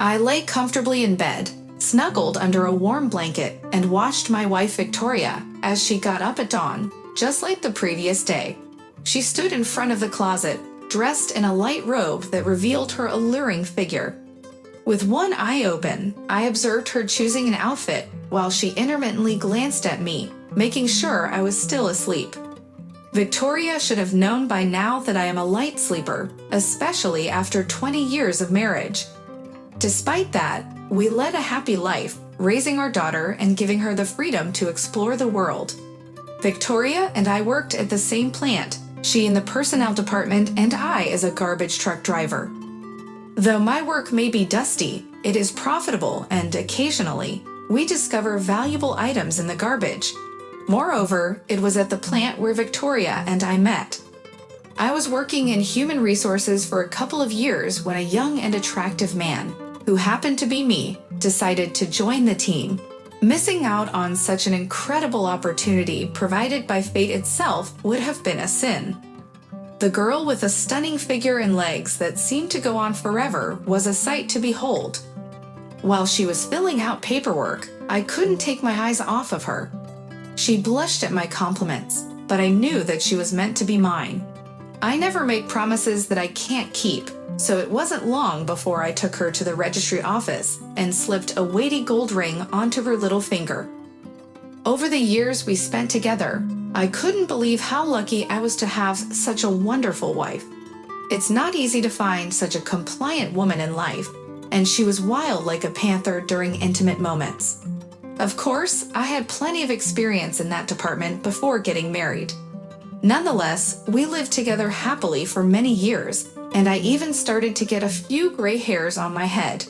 I lay comfortably in bed, snuggled under a warm blanket, and watched my wife Victoria as she got up at dawn, just like the previous day. She stood in front of the closet, dressed in a light robe that revealed her alluring figure. With one eye open, I observed her choosing an outfit while she intermittently glanced at me, making sure I was still asleep. Victoria should have known by now that I am a light sleeper, especially after 20 years of marriage. Despite that, we led a happy life, raising our daughter and giving her the freedom to explore the world. Victoria and I worked at the same plant, she in the personnel department and I as a garbage truck driver. Though my work may be dusty, it is profitable and occasionally, we discover valuable items in the garbage. Moreover, it was at the plant where Victoria and I met. I was working in human resources for a couple of years when a young and attractive man, who happened to be me, decided to join the team. Missing out on such an incredible opportunity provided by fate itself would have been a sin. The girl with a stunning figure and legs that seemed to go on forever was a sight to behold. While she was filling out paperwork, I couldn't take my eyes off of her. She blushed at my compliments, but I knew that she was meant to be mine. I never make promises that I can't keep, so it wasn't long before I took her to the registry office and slipped a weighty gold ring onto her little finger. Over the years we spent together, I couldn't believe how lucky I was to have such a wonderful wife. It's not easy to find such a compliant woman in life, and she was wild like a panther during intimate moments. Of course, I had plenty of experience in that department before getting married. Nonetheless, we lived together happily for many years, and I even started to get a few gray hairs on my head.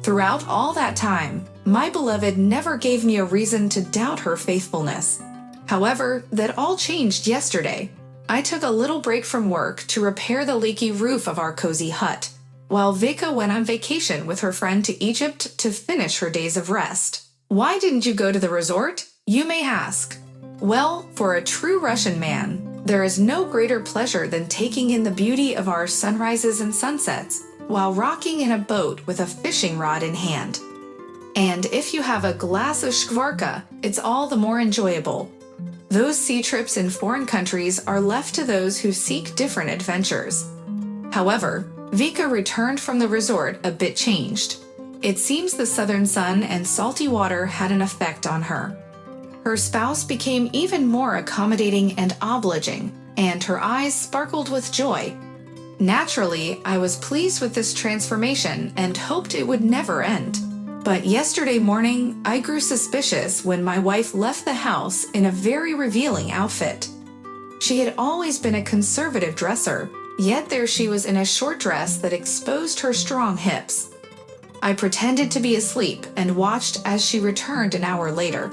Throughout all that time, my beloved never gave me a reason to doubt her faithfulness. However, that all changed yesterday. I took a little break from work to repair the leaky roof of our cozy hut, while Vika went on vacation with her friend to Egypt to finish her days of rest. Why didn't you go to the resort? You may ask. Well, for a true Russian man, there is no greater pleasure than taking in the beauty of our sunrises and sunsets while rocking in a boat with a fishing rod in hand. And if you have a glass of shkvarka, it's all the more enjoyable. Those sea trips in foreign countries are left to those who seek different adventures. However, Vika returned from the resort a bit changed. It seems the southern sun and salty water had an effect on her. Her spouse became even more accommodating and obliging, and her eyes sparkled with joy. Naturally, I was pleased with this transformation and hoped it would never end. But yesterday morning, I grew suspicious when my wife left the house in a very revealing outfit. She had always been a conservative dresser, yet there she was in a short dress that exposed her strong hips. I pretended to be asleep and watched as she returned an hour later.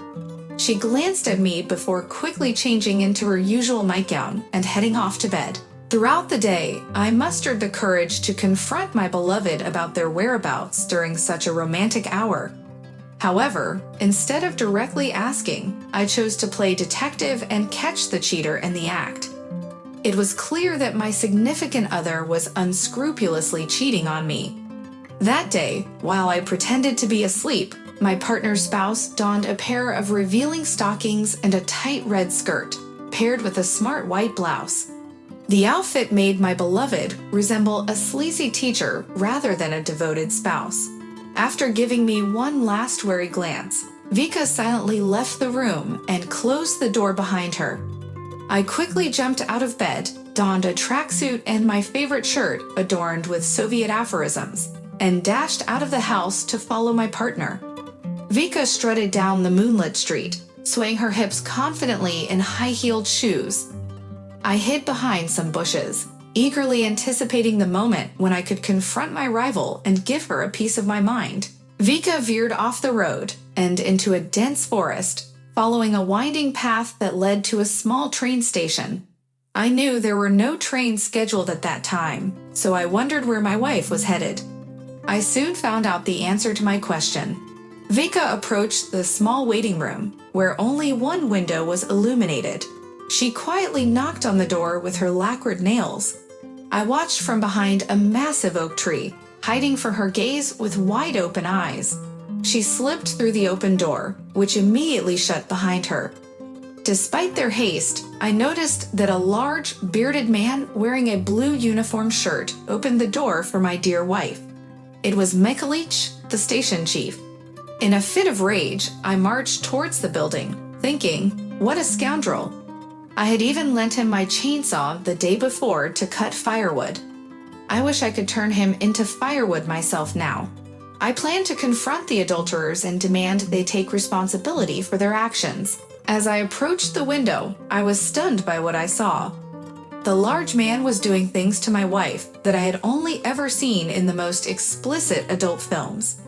She glanced at me before quickly changing into her usual nightgown and heading off to bed. Throughout the day, I mustered the courage to confront my beloved about their whereabouts during such a romantic hour. However, instead of directly asking, I chose to play detective and catch the cheater in the act. It was clear that my significant other was unscrupulously cheating on me. That day, while I pretended to be asleep, my partner's spouse donned a pair of revealing stockings and a tight red skirt, paired with a smart white blouse. The outfit made my beloved resemble a sleazy teacher rather than a devoted spouse. After giving me one last wary glance, Vika silently left the room and closed the door behind her. I quickly jumped out of bed, donned a tracksuit and my favorite shirt adorned with Soviet aphorisms, and dashed out of the house to follow my partner. Vika strutted down the moonlit street, swaying her hips confidently in high-heeled shoes. I hid behind some bushes, eagerly anticipating the moment when I could confront my rival and give her a piece of my mind. Vika veered off the road and into a dense forest, following a winding path that led to a small train station. I knew there were no trains scheduled at that time, so I wondered where my wife was headed. I soon found out the answer to my question. Vika approached the small waiting room, where only one window was illuminated. She quietly knocked on the door with her lacquered nails. I watched from behind a massive oak tree, hiding from her gaze with wide-open eyes. She slipped through the open door, which immediately shut behind her. Despite their haste, I noticed that a large, bearded man wearing a blue uniform shirt opened the door for my dear wife. It was Mikulich, the station chief. In a fit of rage, I marched towards the building, thinking, what a scoundrel. I had even lent him my chainsaw the day before to cut firewood. I wish I could turn him into firewood myself now. I planned to confront the adulterers and demand they take responsibility for their actions. As I approached the window, I was stunned by what I saw. The large man was doing things to my wife that I had only ever seen in the most explicit adult films.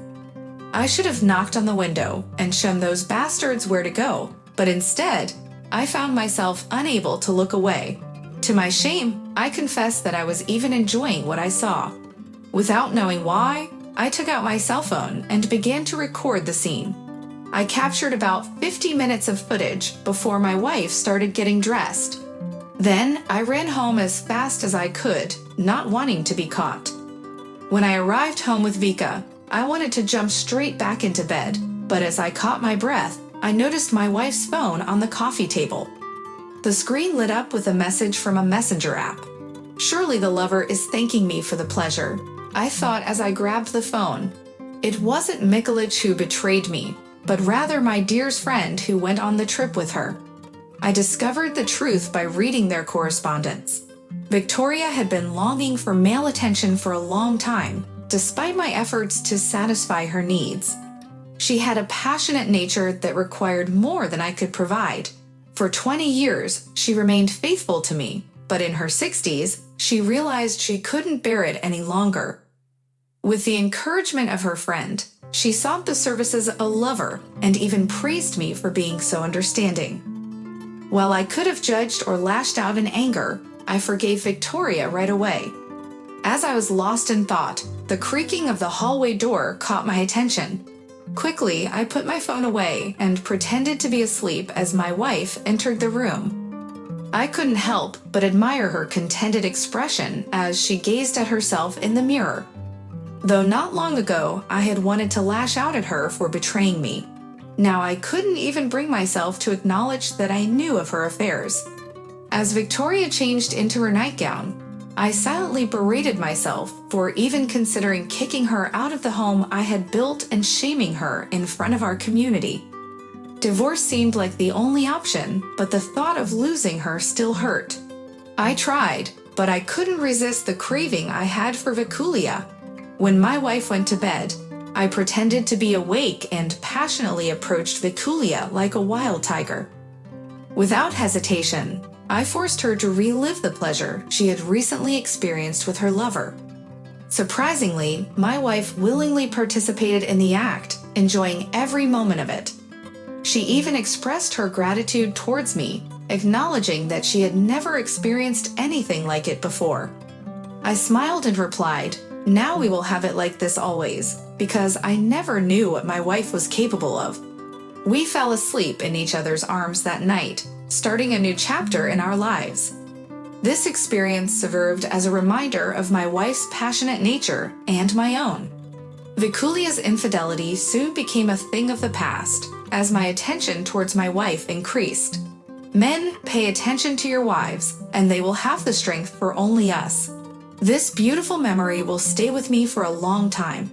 I should have knocked on the window and shown those bastards where to go, but instead, I found myself unable to look away. To my shame, I confessed that I was even enjoying what I saw. Without knowing why, I took out my cell phone and began to record the scene. I captured about 50 minutes of footage before my wife started getting dressed. Then I ran home as fast as I could, not wanting to be caught. When I arrived home with Vika, I wanted to jump straight back into bed, but as I caught my breath, I noticed my wife's phone on the coffee table. The screen lit up with a message from a messenger app. Surely the lover is thanking me for the pleasure, I thought as I grabbed the phone. It wasn't Mikulich who betrayed me, but rather my dear's friend who went on the trip with her. I discovered the truth by reading their correspondence. Victoria had been longing for male attention for a long time, despite my efforts to satisfy her needs. She had a passionate nature that required more than I could provide. For 20 years, she remained faithful to me, but in her 60s, she realized she couldn't bear it any longer. With the encouragement of her friend, she sought the services of a lover and even praised me for being so understanding. While I could have judged or lashed out in anger, I forgave Victoria right away. As I was lost in thought, the creaking of the hallway door caught my attention. Quickly, I put my phone away and pretended to be asleep as my wife entered the room. I couldn't help but admire her contented expression as she gazed at herself in the mirror. Though not long ago, I had wanted to lash out at her for betraying me. Now I couldn't even bring myself to acknowledge that I knew of her affairs. As Victoria changed into her nightgown, I silently berated myself for even considering kicking her out of the home I had built and shaming her in front of our community. Divorce seemed like the only option, but the thought of losing her still hurt. I tried, but I couldn't resist the craving I had for Victoria. When my wife went to bed, I pretended to be awake and passionately approached Victoria like a wild tiger. Without hesitation, I forced her to relive the pleasure she had recently experienced with her lover. Surprisingly, my wife willingly participated in the act, enjoying every moment of it. She even expressed her gratitude towards me, acknowledging that she had never experienced anything like it before. I smiled and replied, "Now we will have it like this always," because I never knew what my wife was capable of. We fell asleep in each other's arms that night, starting a new chapter in our lives. This experience served as a reminder of my wife's passionate nature and my own. Victoria's infidelity soon became a thing of the past, as my attention towards my wife increased. Men, pay attention to your wives, and they will have the strength for only us. This beautiful memory will stay with me for a long time.